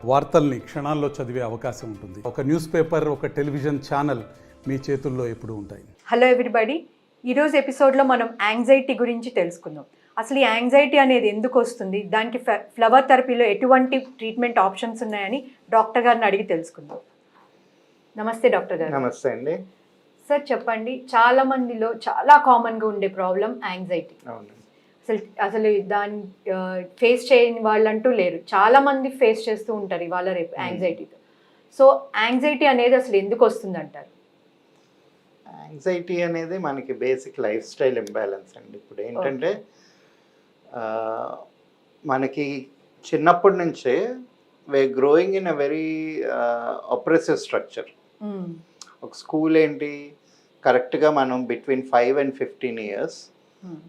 వార్తల్ని క్షణాల్లో చదివే అవకాశం ఉంటుంది. ఒక న్యూస్ పేపర్, ఒక టెలివిజన్ ఛానల్ మీ చేతుల్లో ఎప్పుడూ ఉంటాయి. హలో ఎవ్రీబడి, ఈరోజు ఎపిసోడ్లో మనం యాంగ్జైటీ గురించి తెలుసుకుందాం. అసలు ఈ యాంగ్జైటీ అనేది ఎందుకు వస్తుంది, దానికి ఫ్లవర్ థెరపీలో ఎటువంటి ట్రీట్మెంట్ ఆప్షన్స్ ఉన్నాయని డాక్టర్ గారిని అడిగి తెలుసుకుందాం. నమస్తే డాక్టర్ గారు. నమస్తే అండి. సార్ చెప్పండి, చాలా మందిలో చాలా కామన్గా ఉండే ప్రాబ్లం యాంగ్జైటీ. అవును. అసలు దాన్ని ఫేస్ చేయని వాళ్ళంటూ లేరు. చాలా మంది ఫేస్ చేస్తూ ఉంటారు ఇవాళ రేపు యాంగ్జైటీతో. సో యాంగ్జైటీ అనేది అసలు ఎందుకు వస్తుంది అంటారు? యాంగ్జైటీ అనేది మనకి బేసిక్ లైఫ్ స్టైల్ ఇంబ్యాలెన్స్ అండి. ఇప్పుడు ఏంటంటే మనకి చిన్నప్పటి నుంచే we're growing in a very oppressive structure. ఒక స్కూల్ ఏంటి, కరెక్ట్గా మనం between 5 and 15 years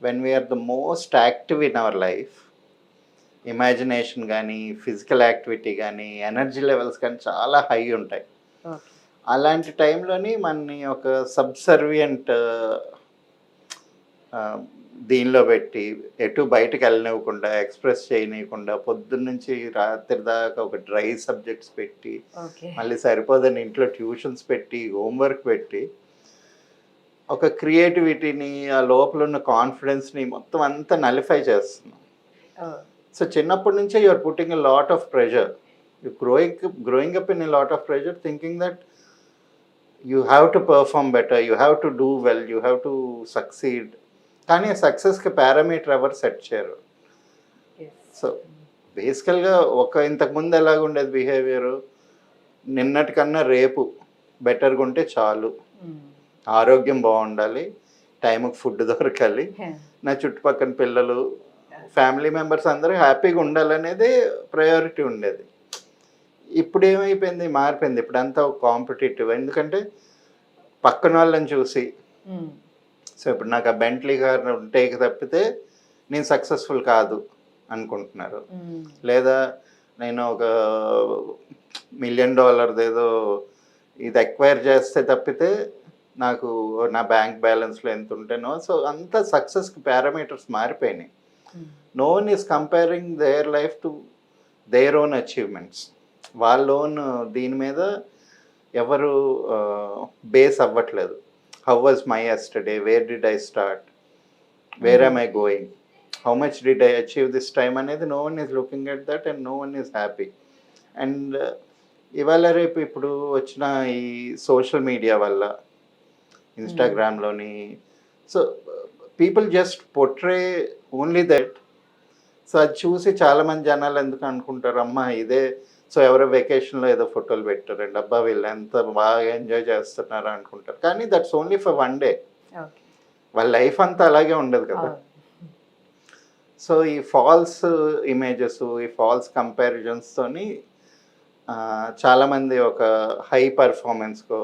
when we are the most active in our life, imagination కానీ ఫిజికల్ యాక్టివిటీ కానీ ఎనర్జీ లెవెల్స్ కానీ చాలా హై ఉంటాయి. అలాంటి టైంలోని మనని ఒక సబ్సర్వియంట్ దీనిలో పెట్టి ఎటు బయటకు వెళ్ళనివ్వకుండా, ఎక్స్ప్రెస్ చేయనివ్వకుండా, పొద్దున్నుంచి రాత్రి దాకా ఒక డ్రై సబ్జెక్ట్స్ పెట్టి, మళ్ళీ సరిపోదని ఇంట్లో ట్యూషన్స్ పెట్టి, హోంవర్క్ పెట్టి, ఒక క్రియేటివిటీని, ఆ లోపల ఉన్న కాన్ఫిడెన్స్ని మొత్తం అంతా నలిఫై చేస్తున్నాం. సో చిన్నప్పటి నుంచే you are putting a lot of pressure. You growing up in a lot of pressure, thinking that you have to perform better, you have to do well, you have to succeed. కానీ సక్సెస్కి parameter ఎవరు set చేయరు. So బేసికల్గా ఇంతకుముందు ఎలాగుండేది behaviour, నిన్నటికన్నా రేపు బెటర్గా ఉంటే చాలు, ఆరోగ్యం బాగుండాలి, టైంకి ఫుడ్ దొరకాలి, నా చుట్టుపక్కల పిల్లలు, ఫ్యామిలీ మెంబర్స్ అందరూ హ్యాపీగా ఉండాలనేది ప్రయారిటీ ఉండేది. ఇప్పుడు ఏమైపోయింది, మారిపోయింది. ఇప్పుడంతా కాంపిటేటివ్. ఎందుకంటే పక్కన వాళ్ళని చూసి, సో ఇప్పుడు నాకు ఆ బెంట్లీ కార్ ఉంటే తప్పితే నేను సక్సెస్ఫుల్ కాదు అనుకుంటున్నారు. లేదా నేను ఒక $1 million ఏదో ఇది ఎక్వైర్ చేస్తే తప్పితే నాకు నా బ్యాంక్ బ్యాలెన్స్లో ఎంత ఉంటేనో. సో అంతా సక్సెస్కి పారామీటర్స్ మారిపోయినాయి. No one is comparing their life to their own achievements. వాళ్ళ ఓన్ దీని మీద ఎవరు బేస్ అవ్వట్లేదు. How was my yesterday, where did I start, where am I going, how much did I achieve this time అనేది no one is looking at that and no one is happy. And ఇవాళ రేపు ఇప్పుడు వచ్చిన ఈ social media వల్ల, ఇన్స్టాగ్రామ్లోని, so people just portray only that. So అది చూసి చాలామంది జనాలు ఎందుకు అనుకుంటారు, అమ్మా ఇదే, సో ఎవరో వెకేషన్లో ఏదో ఫోటోలు పెట్టారండి, అబ్బా వీళ్ళు ఎంత బాగా ఎంజాయ్ చేస్తున్నారు అనుకుంటారు. కానీ దట్స్ ఓన్లీ ఫర్ 1 day. వాళ్ళ లైఫ్ అంతా అలాగే ఉండదు కదా. సో ఈ ఫాల్స్ ఇమేజెస్, ఈ ఫాల్స్ కంపారిజన్స్తోని చాలామంది ఒక హై పర్ఫార్మెన్స్కో,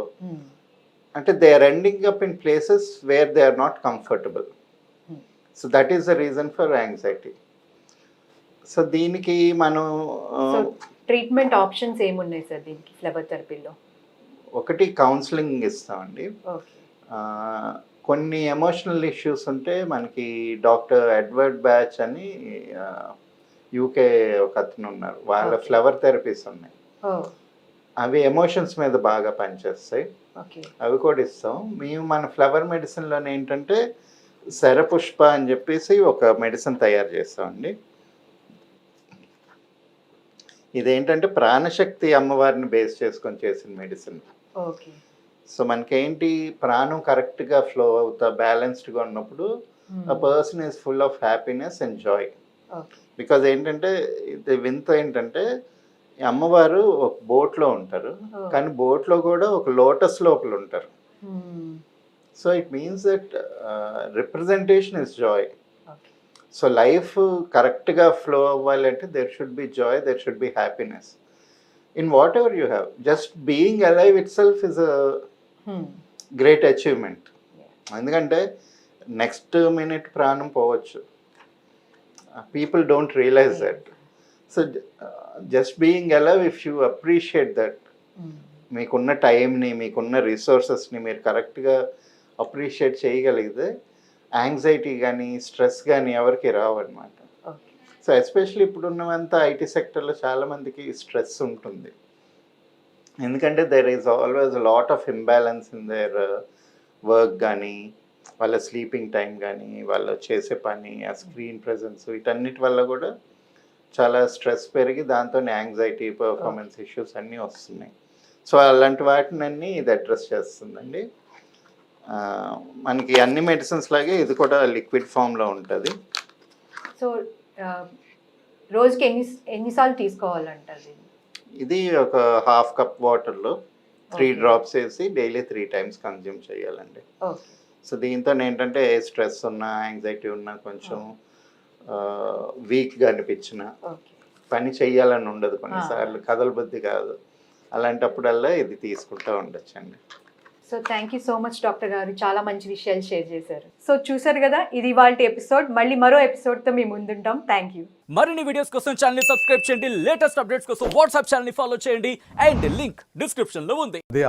అంటే they are ending up in places where they are not comfortable. So that is the reason for anxiety. So దీనికి మనం ట్రీట్మెంట్ ఆప్షన్స్ ఏమున్నాయి సార్ దీనికి ఫ్లవర్ థెరపీలో? ఒకటి కౌన్సిలింగ్ ఇస్తామండి. కొన్ని ఎమోషనల్ ఇష్యూస్ ఉంటే మనకి డాక్టర్ ఎడ్వర్డ్ బ్యాచ్ అని యూకే ఒక అతను ఉన్నారు, వాళ్ళ ఫ్లవర్ థెరపీస్ ఉన్నాయి. అవి ఎమోషన్స్ మీద బాగా పనిచేస్తాయి, అవి కూడా ఇస్తాం. మేము మన ఫ్లవర్ మెడిసిన్లోనే ఏంటంటే శరపుష్ప అని చెప్పేసి ఒక మెడిసిన్ తయారు చేస్తామండి. ఇదేంటంటే ప్రాణశక్తి అమ్మవారిని బేస్ చేసుకొని చేసిన మెడిసిన్. సో మనకేంటి, ప్రాణం కరెక్ట్గా ఫ్లో అవుతా బ్యాలెన్స్డ్గా ఉన్నప్పుడు ఆ person is full of happiness and Joy. Because ఏంటంటే ఇది వింత ఏంటంటే, అమ్మవారు ఒక బోట్లో ఉంటారు, కానీ బోట్లో కూడా ఒక లోటస్ లోపల ఉంటారు. So it means that representation is joy. So life కరెక్ట్గా ఫ్లో అవ్వాలంటే there should be joy, there should be happiness in whatever you have. Just being alive itself is a great achievement. ఎందుకంటే next minute ప్రాణం పోవచ్చు. People don't realise that. So just being alive, if you appreciate that, మీకున్న టైంని, మీకున్న రిసోర్సెస్ని మీరు కరెక్ట్గా appreciate చేయగలిగితే anxiety కానీ స్ట్రెస్ కానీ ఎవరికి రావన్నమాట. సో ఎస్పెషల్లీ ఇప్పుడున్నవంతా ఐటీ సెక్టర్లో చాలామందికి స్ట్రెస్ ఉంటుంది. ఎందుకంటే there is always lot of imbalance in their work కానీ, వాళ్ళ స్లీపింగ్ టైం కానీ, వాళ్ళు చేసే పని, ఆ స్క్రీన్ ప్రెజెన్స్, వీటన్నిటి వల్ల కూడా చాలా స్ట్రెస్ పెరిగి దాంతో యాంగ్జైటీ, పర్ఫార్మెన్స్ ఇష్యూస్ అన్నీ వస్తున్నాయి. సో అలాంటి వాటినన్నీ ఇది అడ్రస్ చేస్తుందండి. మనకి అన్ని మెడిసిన్స్ లాగే ఇది కూడా లిక్విడ్ ఫామ్లో ఉంటుంది. సో రోజుకి ఎన్నిసార్లు తీసుకోవాలంటారు? ఇది ఒక హాఫ్ కప్ వాటర్లో 3 drops వేసి డైలీ 3 times కన్జ్యూమ్ చేయాలండి. ఓకే. సో దీంతో ఏంటంటే స్ట్రెస్ ఉన్నా, యాంగ్జైటీ ఉన్నా, కొంచెం వీక్గా అనిపించిన, ఓకే. పని చెయ్యాలని ఉండదు, కొన్నిసార్లు కదలబుద్ధి కాదు, అలాంటప్పుడల్లా ఇది తీసుకుంటూ ఉండొచ్చండి. So thank you so much doctor గారు, చాలా మంచి విషయాలు షేర్ చేశారు. సో చూసారు కదా, ఇది ఇవాల్టి ఎపిసోడ్. మళ్ళీ మరో ఎపిసోడ్తో మీ ముందుంటాం. Thank you. మరిన్ని వీడియోస్ కోసం ఛానల్ ని సబ్స్క్రైబ్ చేయండి, లేటెస్ట్ అప్డేట్స్ కోసం వాట్సాప్ ఛానల్ ని ఫాలో చేయండి, అండ్ లింక్ డిస్క్రిప్షన్ లో ఉంది. అదే